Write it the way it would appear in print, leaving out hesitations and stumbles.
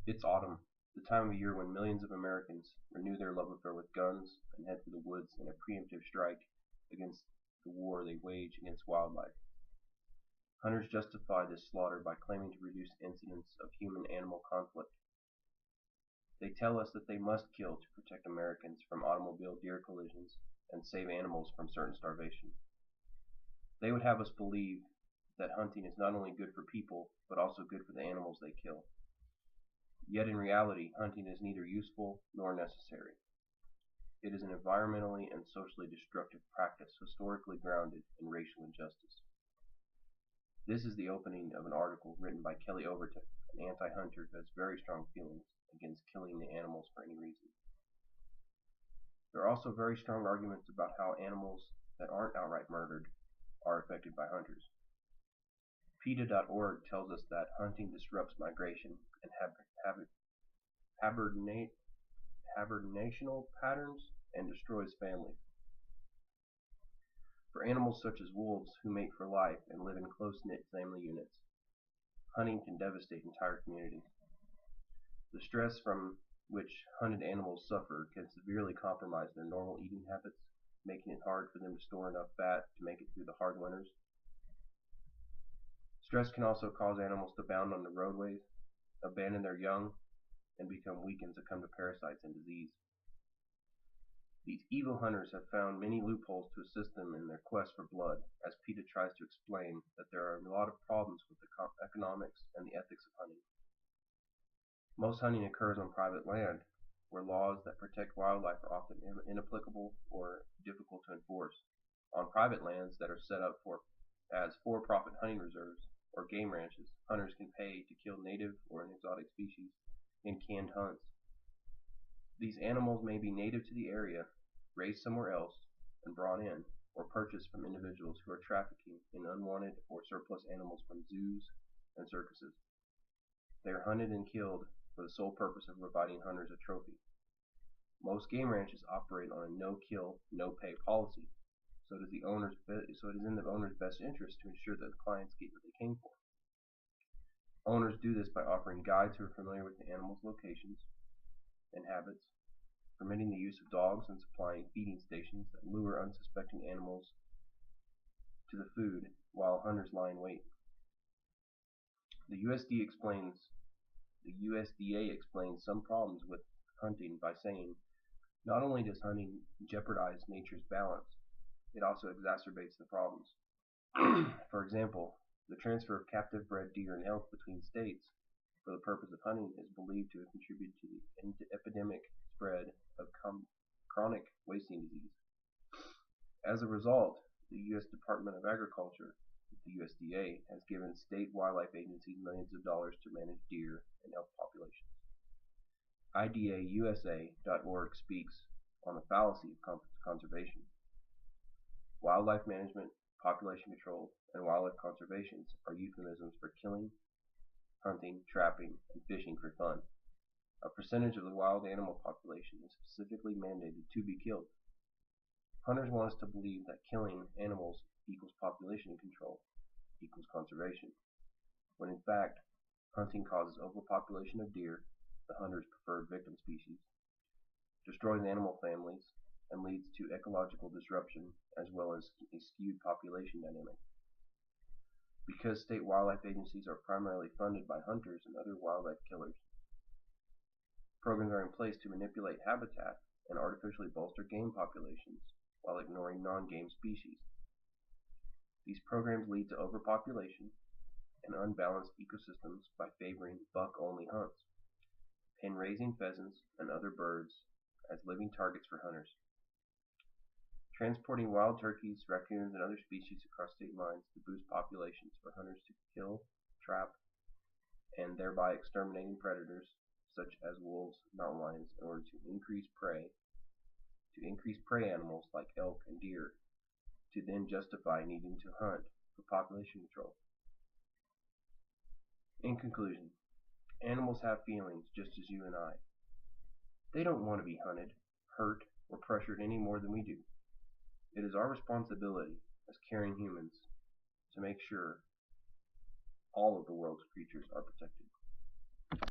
It's autumn, the time of year when millions of Americans renew their love affair with guns and head for the woods in a preemptive strike against the war they wage against wildlife. Hunters justify this slaughter by claiming to reduce incidents of human-animal conflict. They tell us that they must kill to protect Americans from automobile deer collisions and save animals from certain starvation. They would have us believe that hunting is not only good for people, but also good for the animals they kill. Yet in reality, hunting is neither useful nor necessary. It is an environmentally and socially destructive practice historically grounded in racial injustice. This is the opening of an article written by Kelly Overton, an anti-hunter who has very strong feelings against killing the animals for any reason. There are also very strong arguments about how animals that aren't outright murdered are affected by hunters. PETA.org tells us that hunting disrupts migration and hibernational patterns and destroys families. For animals such as wolves who mate for life and live in close-knit family units, hunting can devastate entire communities. The stress from which hunted animals suffer can severely compromise their normal eating habits, making it hard for them to store enough fat to make it through the hard winters. Stress can also cause animals to bound on the roadways, abandon their young, and become weak and succumb to parasites and disease. These evil hunters have found many loopholes to assist them in their quest for blood, as PETA tries to explain that there are a lot of problems with the economics and the ethics of hunting. Most hunting occurs on private land, where laws that protect wildlife are often inapplicable or difficult to enforce. On private lands that are set up as for-profit hunting reserves or game ranches, hunters can pay to kill native or an exotic species in canned hunts. These animals may be native to the area, raised somewhere else, and brought in, or purchased from individuals who are trafficking in unwanted or surplus animals from zoos and circuses. They are hunted and killed for the sole purpose of providing hunters a trophy. Most game ranches operate on a no-kill, no-pay policy, so it is in the owner's best interest to ensure that the clients get what they came for. Owners do this by offering guides who are familiar with the animal's locations and habits, permitting the use of dogs and supplying feeding stations that lure unsuspecting animals to the food while hunters lie in wait. The USDA explains some problems with hunting by saying, not only does hunting jeopardize nature's balance, it also exacerbates the problems. For example, the transfer of captive bred deer and elk between states for the purpose of hunting is believed to have contributed to the epidemic spread of chronic wasting disease. As a result, the U.S. Department of Agriculture, the USDA, has given state wildlife agencies millions of dollars to manage deer and elk populations. IDAUSA.org speaks on the fallacy of conservation. Wildlife management, population control, and wildlife conservation are euphemisms for killing, hunting, trapping, and fishing for fun. A percentage of the wild animal population is specifically mandated to be killed. Hunters want us to believe that killing animals equals population control, equals conservation, when in fact, hunting causes overpopulation of deer, the hunter's preferred victim species, destroys animal families, and leads to ecological disruption as well as a skewed population dynamic. Because state wildlife agencies are primarily funded by hunters and other wildlife killers, programs are in place to manipulate habitat and artificially bolster game populations while ignoring non-game species. These programs lead to overpopulation and unbalanced ecosystems by favoring buck-only hunts, pen-raising pheasants and other birds as living targets for hunters. Transporting wild turkeys, raccoons, and other species across state lines to boost populations for hunters to kill, trap, and thereby exterminating predators such as wolves, mountain lions, in order to increase prey animals like elk and deer, to then justify needing to hunt for population control. In conclusion, animals have feelings just as you and I. They don't want to be hunted, hurt, or pressured any more than we do. It is our responsibility as caring humans to make sure all of the world's creatures are protected.